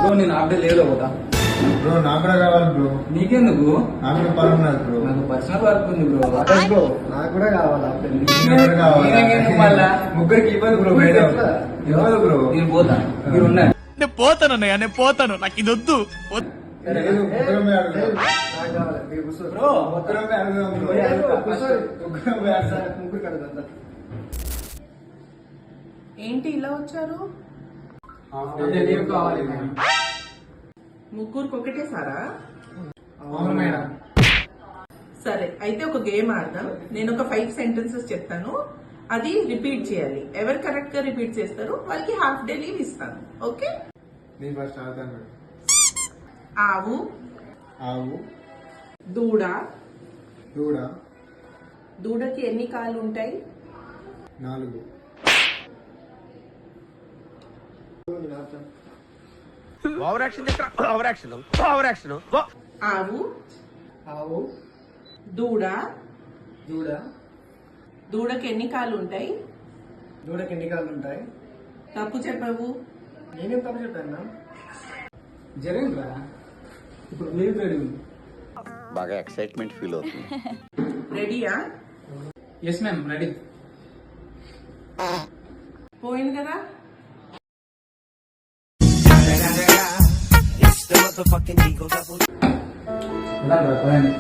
Bro నేను half day లేదు పోతా. బ్రో నాకు కూడా కావాలి బ్రో. నీకెందుకు? నాకు పని ఉన్నది బ్రో. నాకు పర్సనల్ వర్క్ ఉంది బ్రో. బ్రో నాకు కూడా కావాలి. నీకెందుకు మళ్ళా? ముగ్గురికి ఇవ్వదు బ్రో. మేడం ఇవ్వదు బ్రో. నేను పోతా, మీరు ఉన్నారు. నేను పోతాను అన్నయ్య, నేను పోతాను, నాకు ఇది వద్దు. లేదు, ముగ్గురమే అడుగుదాం. నాకు కావాలి. మీరు కూర్చోరు. బ్రో ముగ్గురమే అడుగుదాం బ్రో. కూర్చోరు. ముగ్గురమే అడుగుదాం. ముగ్గురు కడుగుతా. ఏంటి ఇలా వచ్చారు? అంటే లీవ్ కావాలి మేడం. ముగ్గురికి ఒకటే సారా? అవును మేడం. సరే అయితే ఒక గేమ్ ఆడదాం. నేను ఒక 5 సెంటెన్సెస్ చెప్తాను, అది రిపీట్ చేయాలి. ఎవరు కరెక్ట్ గా రిపీట్ చేస్తారో వాళ్ళకి హాఫ్ డే లీవ్ ఇస్తాను. ఓకే? నేను ఫస్ట్ ఆడతాను మేడం. ఆవు, ఆవు, దూడ. దూడ, దూడకి ఎన్ని కాళ్ళు ఉంటాయి? 4. Over action over action over action. ఆవు, ఆవు, దూడ. దూడ. దూడకి ఎన్ని కాళ్ళు ఉంటాయి? దూడకి ఎన్ని కాళ్ళు ఉంటాయి? తప్పు చెప్పావు. నేనేం తప్పు చెప్పాను? జరిగింది కదా, ఇప్పుడు లీవ్ రెడీ ఉంది. బాగా ఎక్సైట్మెంట్ ఫీల్ అవుతుంది. రెడీయా? Yes ma'am ready. పోయింది కదా. ఎలా రా, పదండి.